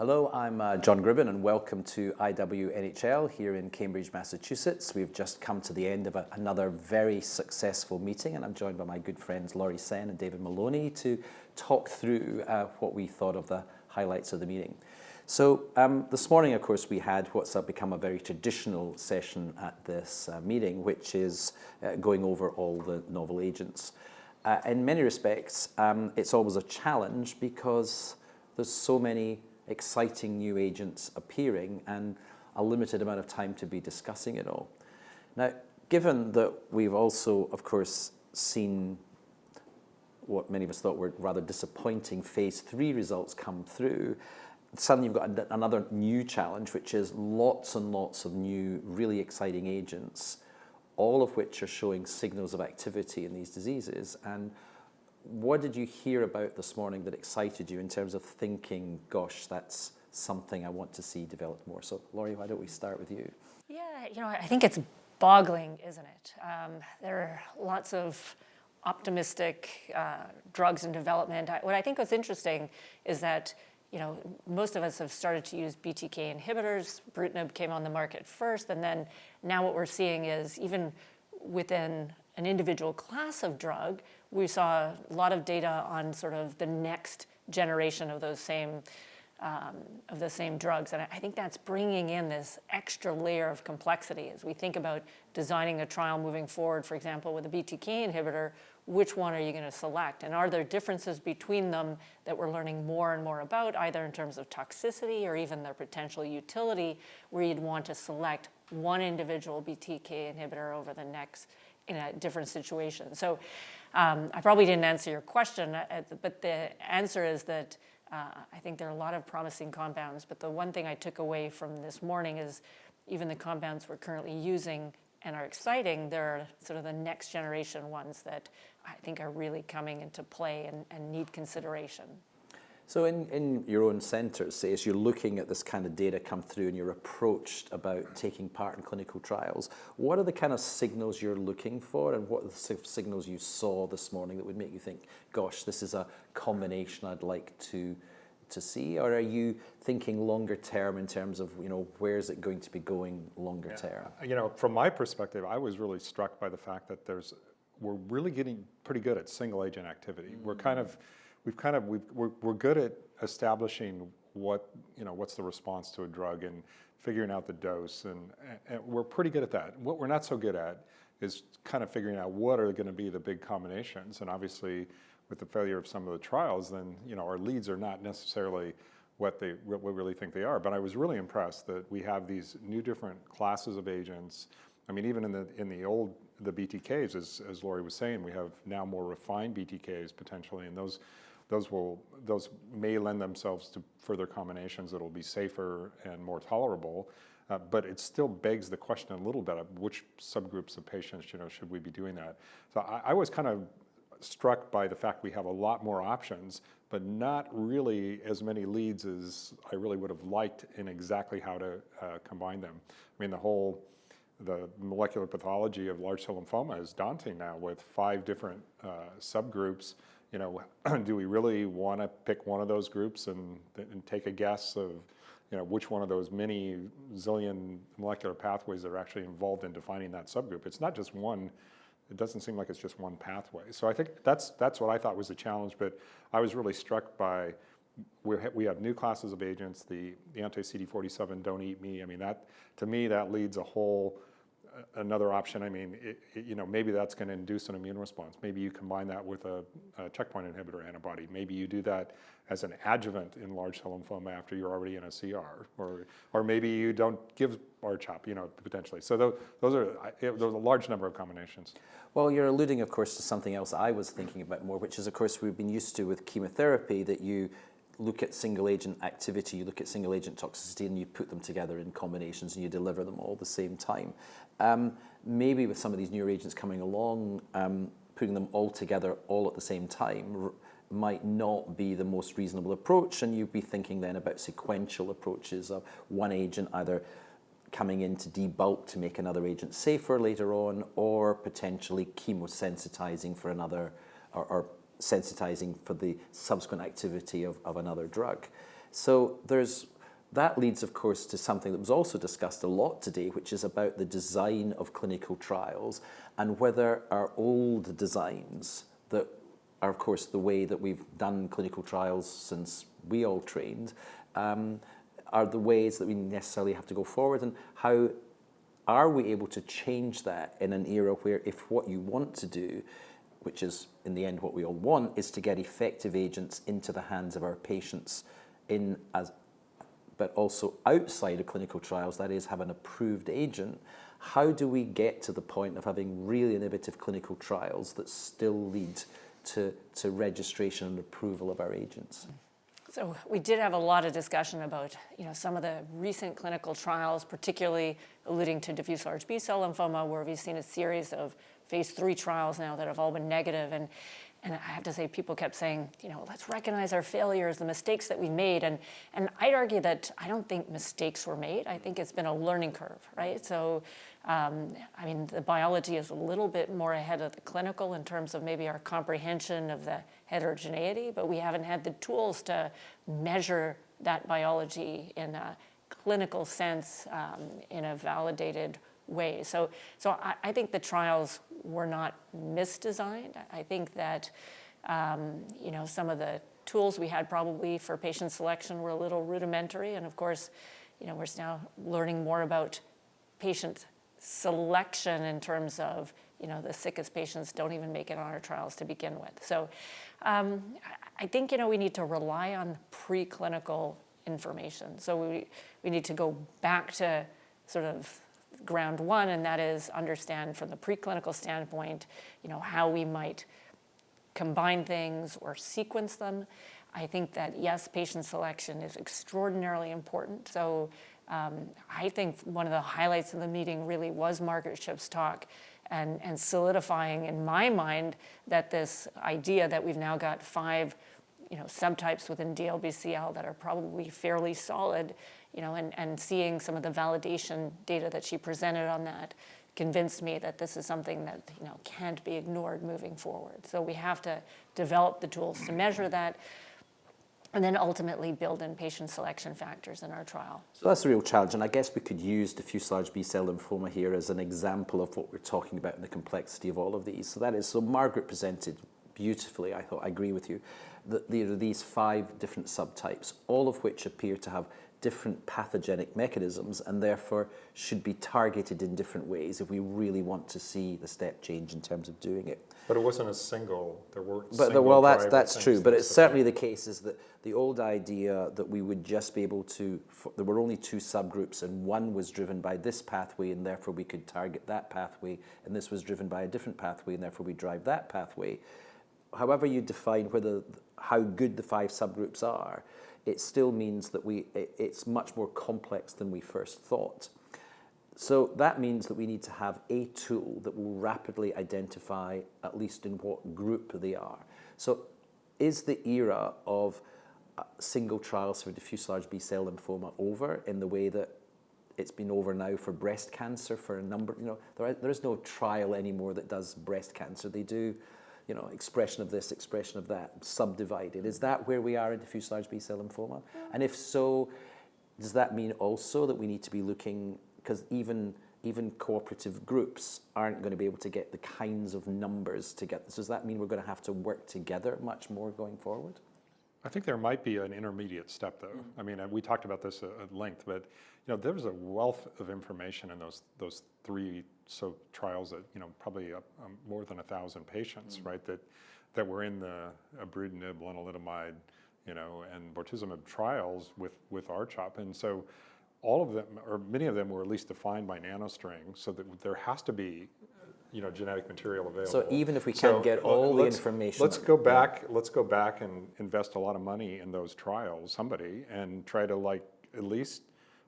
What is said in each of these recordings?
Hello, I'm John Gribben and welcome to IWNHL here in Cambridge, Massachusetts. We've just come to the end of another very successful meeting, and I'm joined by my good friends Laurie Sehn and David Maloney to talk through what we thought of the highlights of the meeting. So this morning, of course, we had what's become a very traditional session at this meeting, which is going over all the novel agents. In many respects, it's always a challenge because there's so many exciting new agents appearing and a limited amount of time to be discussing it all. Now, given that we've also, of course, seen what many of us thought were rather disappointing phase 3 results come through, suddenly you've got another new challenge, which is lots and lots of new, really exciting agents, all of which are showing signals of activity in these diseases. And what did you hear about this morning that excited you in terms of thinking, gosh, that's something I want to see developed more? So, Laurie, why don't we start with you? Yeah, I think it's boggling, isn't it? There are lots of optimistic drugs in development. What I think was interesting is that, most of us have started to use BTK inhibitors. Ibrutinib came on the market first, and then now what we're seeing is even within an individual class of drug, we saw a lot of data on sort of the next generation of those same the same drugs. And I think that's bringing in this extra layer of complexity as we think about designing a trial moving forward, for example, with a BTK inhibitor. Which one are you going to select? And are there differences between them that we're learning more and more about, either in terms of toxicity or even their potential utility, where you'd want to select one individual BTK inhibitor over the next in a different situation? So I probably didn't answer your question, but the answer is that I think there are a lot of promising compounds, but the one thing I took away from this morning is even the compounds we're currently using and are exciting, they're sort of the next generation ones that I think are really coming into play and need consideration. So in your own centres, say, as you're looking at this kind of data come through and you're approached about taking part in clinical trials, what are the kind of signals you're looking for, and what are the signals you saw this morning that would make you think, gosh, this is a combination I'd like to see? Or are you thinking longer term in terms of, where is it going to be going longer term? From my perspective, I was really struck by the fact that we're really getting pretty good at single agent activity. We're good at establishing what's the response to a drug and figuring out the dose, and we're pretty good at that. What we're not so good at is kind of figuring out what are going to be the big combinations. And obviously, with the failure of some of the trials, then our leads are not necessarily what we really think they are. But I was really impressed that we have these new different classes of agents. I mean, even in the BTKs, as Laurie was saying, we have now more refined BTKs potentially, and those may lend themselves to further combinations that will be safer and more tolerable. But it still begs the question a little bit of which subgroups of patients should we be doing that. So I was kind of struck by the fact we have a lot more options, but not really as many leads as I really would have liked in exactly how to combine them. I mean, the molecular pathology of large cell lymphoma is daunting now with 5 different subgroups. Do we really want to pick one of those groups and take a guess of which one of those many zillion molecular pathways that are actually involved in defining that subgroup? It's not just one. It doesn't seem like it's just one pathway. So I think that's what I thought was a challenge, but I was really struck by we have new classes of agents, the anti-CD47 don't eat me. I mean, that to me, that leads another option. I mean, maybe that's going to induce an immune response. Maybe you combine that with a checkpoint inhibitor antibody. Maybe you do that as an adjuvant in large cell lymphoma after you're already in a CR, or maybe you don't give R-CHOP, potentially. So there's a large number of combinations. Well, you're alluding, of course, to something else I was thinking about more, which is, of course, we've been used to with chemotherapy that you look at single agent activity, you look at single agent toxicity, and you put them together in combinations and you deliver them all at the same time. Maybe with some of these newer agents coming along, putting them all together all at the same time might not be the most reasonable approach, and you'd be thinking then about sequential approaches of one agent either coming in to debulk to make another agent safer later on, or potentially chemosensitizing for another, or sensitizing for the subsequent activity of another drug. So that leads, of course, to something that was also discussed a lot today, which is about the design of clinical trials and whether our old designs that are, of course, the way that we've done clinical trials since we all trained, are the ways that we necessarily have to go forward, and how are we able to change that in an era where if what you want to do, which is in the end what we all want, is to get effective agents into the hands of our patients but also outside of clinical trials, that is, have an approved agent, how do we get to the point of having really innovative clinical trials that still lead to registration and approval of our agents? So we did have a lot of discussion about, some of the recent clinical trials, particularly alluding to diffuse large B-cell lymphoma, where we've seen a series of phase 3 trials now that have all been negative. And I have to say, people kept saying, let's recognize our failures, the mistakes that we made. And I'd argue that I don't think mistakes were made. I think it's been a learning curve, right? So, the biology is a little bit more ahead of the clinical in terms of maybe our comprehension of the heterogeneity, but we haven't had the tools to measure that biology in a clinical sense, in a validated way. So I think the trials were not misdesigned. I think that, some of the tools we had probably for patient selection were a little rudimentary. And of course, we're now learning more about patient selection in terms of, the sickest patients don't even make it on our trials to begin with. So I think, we need to rely on preclinical information. So we need to go back to sort of ground one, and that is understand from the preclinical standpoint, how we might combine things or sequence them. I think that, yes, patient selection is extraordinarily important. So I think one of the highlights of the meeting really was Margaret Shipp's talk and solidifying in my mind that this idea that we've now got 5 subtypes within DLBCL that are probably fairly solid, and seeing some of the validation data that she presented on that convinced me that this is something that, can't be ignored moving forward. So we have to develop the tools to measure that, and then ultimately build in patient selection factors in our trial. So that's a real challenge, and I guess we could use diffuse large B-cell lymphoma here as an example of what we're talking about in the complexity of all of these. So Margaret presented beautifully, I thought, I agree with you, that there are these 5 different subtypes, all of which appear to have different pathogenic mechanisms and therefore should be targeted in different ways if we really want to see the step change in terms of doing it. But it wasn't a single, there weren't well, that's true, but it's certainly the case is that the old idea that we would just be able to, there were only 2 subgroups and one was driven by this pathway and therefore we could target that pathway, and this was driven by a different pathway and therefore we drive that pathway. However you define how good the 5 subgroups are, it still means that it's much more complex than we first thought. So that means that we need to have a tool that will rapidly identify at least in what group they are. So is the era of single trials for diffuse large B-cell lymphoma over in the way that it's been over now for breast cancer for a number, there is no trial anymore that does breast cancer. They do expression of this, expression of that, subdivided. Is that where we are in diffuse large B-cell lymphoma? And if so, does that mean also that we need to be looking, because even cooperative groups aren't going to be able to get the kinds of numbers to get this. Does that mean we're going to have to work together much more going forward? I think there might be an intermediate step, though. I mean, we talked about this at length, but there was a wealth of information in those 3 trials that probably more than 1,000 patients, right? That were in the ibrutinib, lenalidomide, and bortezomib trials with R-CHOP, and so all of them, or many of them, were at least defined by nanostring, so that there has to be genetic material available. So even if we can't get all the information, let's go back and invest a lot of money in those trials, and try to at least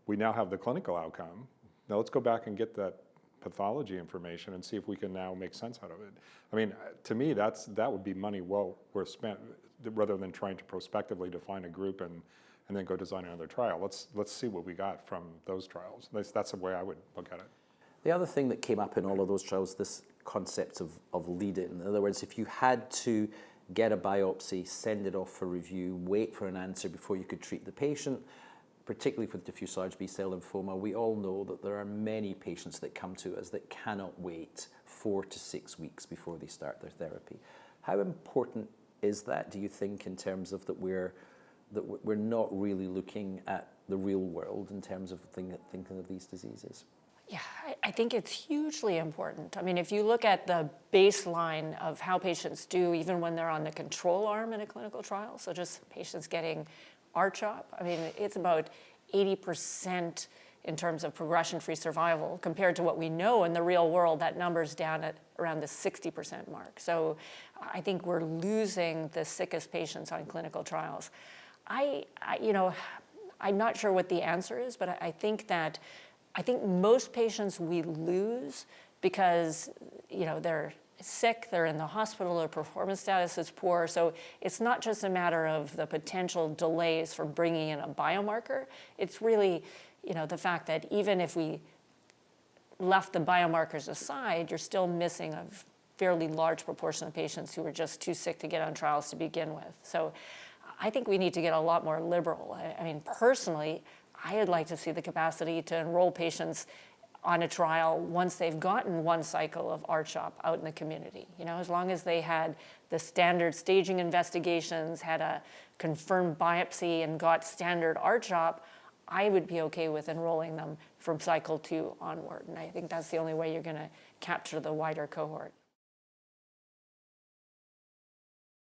we now have the clinical outcome. Now let's go back and get that pathology information and see if we can now make sense out of it. I mean, to me, that would be money well worth spent, rather than trying to prospectively define a group and then go design another trial. Let's see what we got from those trials. That's the way I would look at it. The other thing that came up in all of those trials, this concept of lead-in. In other words, if you had to get a biopsy, send it off for review, wait for an answer before you could treat the patient. Particularly with diffuse large B-cell lymphoma, we all know that there are many patients that come to us that cannot wait 4 to 6 weeks before they start their therapy. How important is that, do you think, in terms of that we're not really looking at the real world in terms of thinking of these diseases? Yeah, I think it's hugely important. I mean, if you look at the baseline of how patients do, even when they're on the control arm in a clinical trial, so just patients getting R-CHOP, I mean, it's about 80% in terms of progression-free survival. Compared to what we know in the real world, that number's down at around the 60% mark. So I think we're losing the sickest patients on clinical trials. I'm not sure what the answer is, but I think most patients we lose because, they're sick, they're in the hospital, their performance status is poor. So it's not just a matter of the potential delays for bringing in a biomarker. It's really, the fact that even if we left the biomarkers aside, you're still missing a fairly large proportion of patients who are just too sick to get on trials to begin with. So I think we need to get a lot more liberal. I mean, personally, I'd like to see the capacity to enroll patients on a trial once they've gotten one cycle of R-CHOP out in the community. As long as they had the standard staging investigations, had a confirmed biopsy, and got standard R-CHOP, I would be okay with enrolling them from cycle 2 onward. And I think that's the only way you're going to capture the wider cohort.